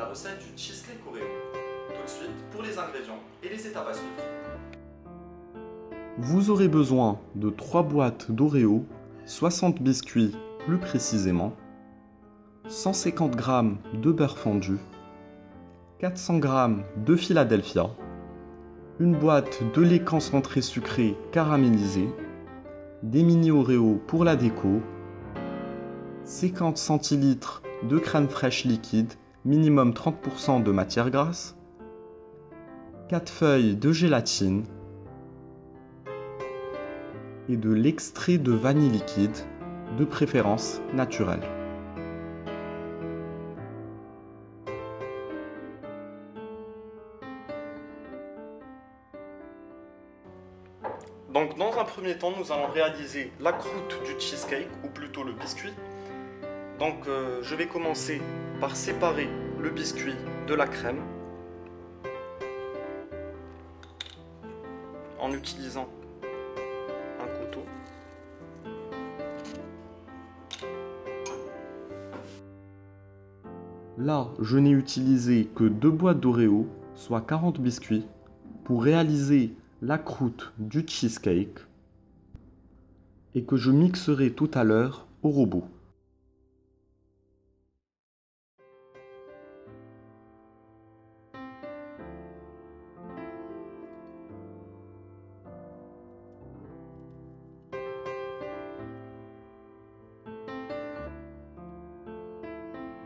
recette du cheesecake Oreo. Tout de suite, pour les ingrédients et les étapes à suivre. Vous aurez besoin de 3 boîtes d'Oreo, 60 biscuits plus précisément, 150 g de beurre fondu, 400 g de Philadelphia, une boîte de lait concentré sucré caramélisé, des mini Oreo pour la déco, 50 centilitres de crème fraîche liquide, minimum 30% de matière grasse, 4 feuilles de gélatine et de l'extrait de vanille liquide, de préférence naturel. Donc dans un premier temps, nous allons réaliser la croûte du cheesecake, ou plutôt le biscuit. Donc je vais commencer par séparer le biscuit de la crème en utilisant un couteau. Là, je n'ai utilisé que 2 boîtes d'Oreo, soit 40 biscuits, pour réaliser la croûte du cheesecake et que je mixerai tout à l'heure au robot.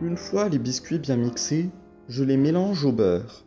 Une fois les biscuits bien mixés, je les mélange au beurre.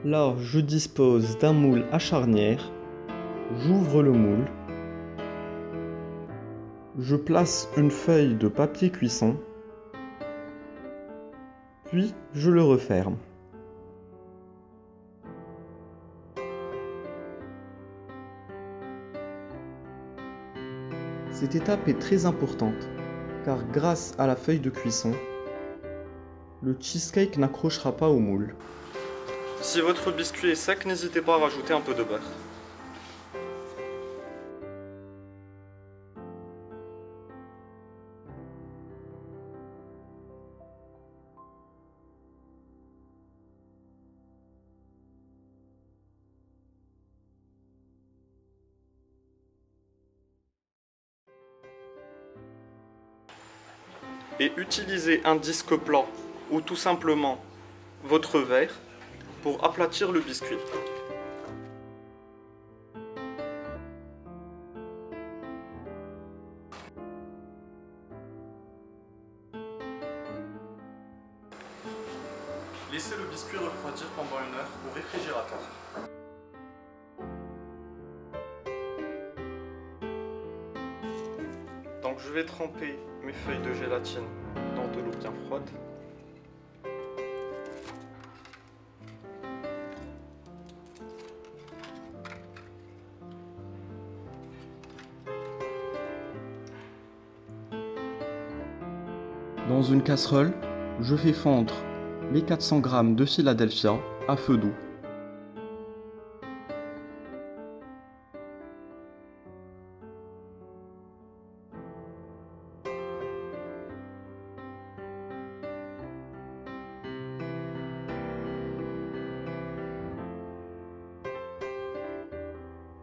Là, je dispose d'un moule à charnière. J'ouvre le moule. Je place une feuille de papier cuisson. Puis, je le referme. Cette étape est très importante, car grâce à la feuille de cuisson, le cheesecake n'accrochera pas au moule. Si votre biscuit est sec, n'hésitez pas à rajouter un peu de beurre. Et utilisez un disque plat ou tout simplement votre verre pour aplatir le biscuit. Laissez le biscuit refroidir pendant 1 heure au réfrigérateur. Donc je vais tremper mes feuilles de gélatine dans de l'eau bien froide. Dans une casserole, je fais fondre les 400 g de Philadelphia à feu doux.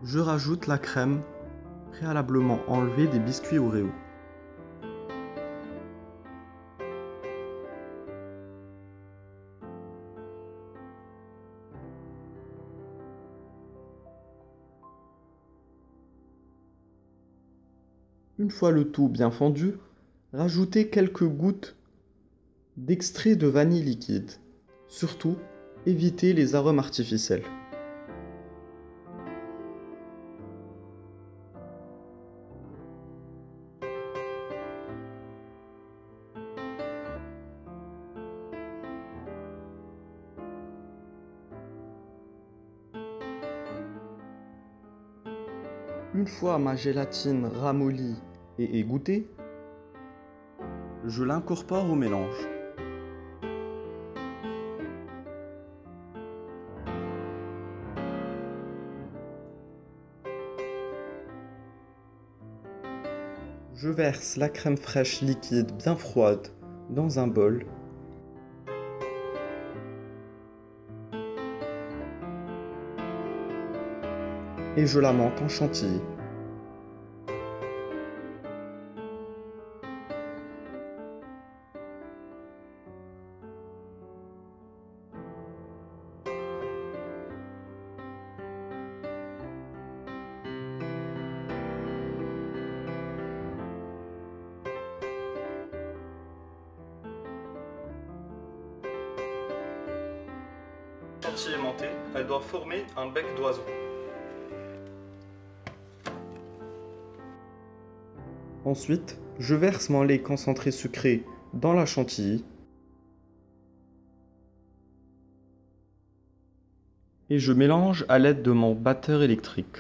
Je rajoute la crème préalablement enlevée des biscuits Oreo. Une fois le tout bien fondu, rajoutez quelques gouttes d'extrait de vanille liquide. Surtout, évitez les arômes artificiels. Une fois ma gélatine ramollie et égouttée, je l'incorpore au mélange. Je verse la crème fraîche liquide bien froide dans un bol et je la monte en chantilly. Chantilly montée, elle doit former un bec d'oiseau. Ensuite, je verse mon lait concentré sucré dans la chantilly et je mélange à l'aide de mon batteur électrique.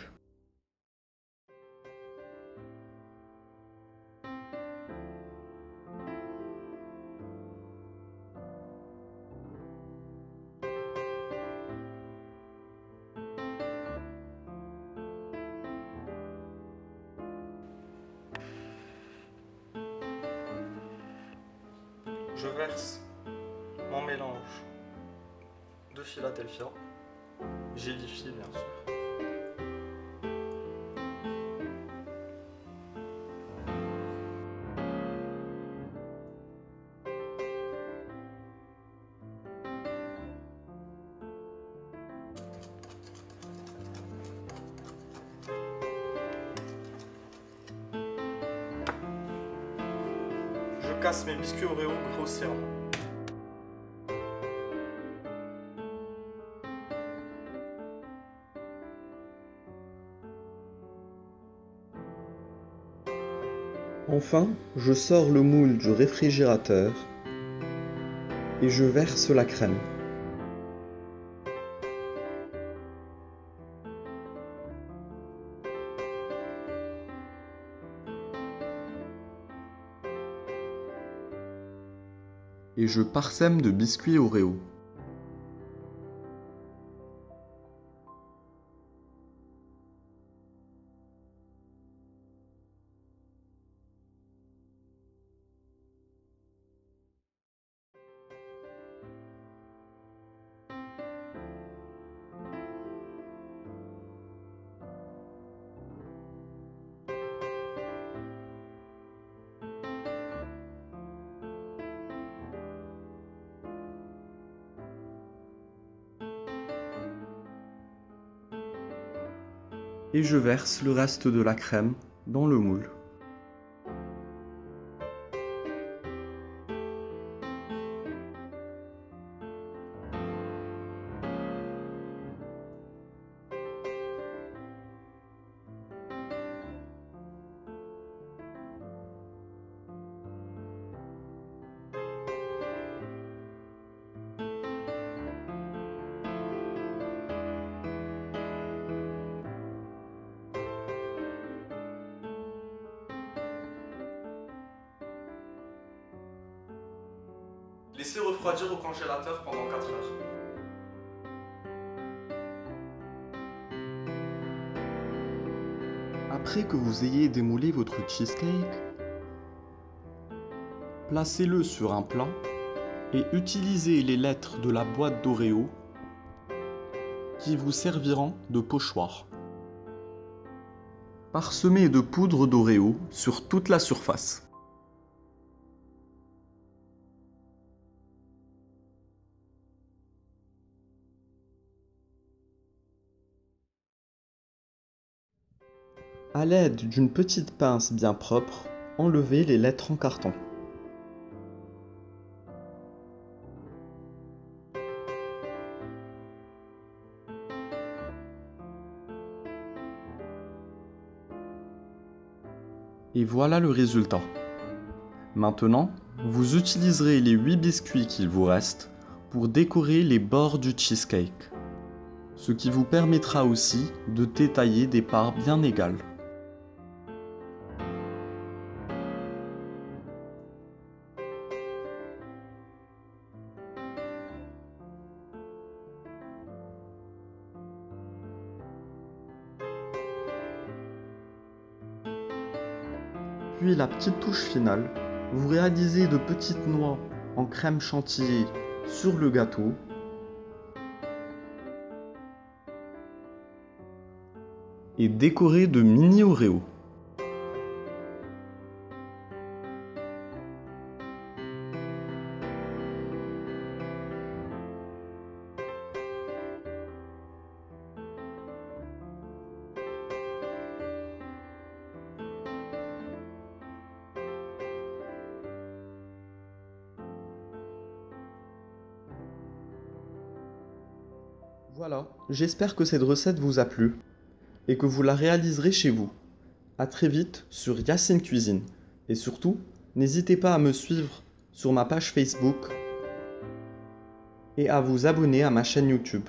Je verse mon mélange de Philadelphia, gélifié bien sûr. Je casse mes biscuits Oreo grossièrement. Enfin, je sors le moule du réfrigérateur et je verse la crème. Et je parsème de biscuits Oreo. Et je verse le reste de la crème dans le moule. Laissez refroidir au congélateur pendant 4 heures. Après que vous ayez démoulé votre cheesecake, placez-le sur un plat et utilisez les lettres de la boîte d'Oreo qui vous serviront de pochoir. Parsemez de poudre d'Oreo sur toute la surface. À l'aide d'une petite pince bien propre, enlevez les lettres en carton. Et voilà le résultat. Maintenant, vous utiliserez les 8 biscuits qu'il vous reste pour décorer les bords du cheesecake, ce qui vous permettra aussi de détailler des parts bien égales. Puis la petite touche finale, vous réalisez de petites noix en crème chantilly sur le gâteau. Et décorez de mini Oreo. Voilà, j'espère que cette recette vous a plu et que vous la réaliserez chez vous. A très vite sur Yacine Cuisine. Et surtout, n'hésitez pas à me suivre sur ma page Facebook et à vous abonner à ma chaîne YouTube.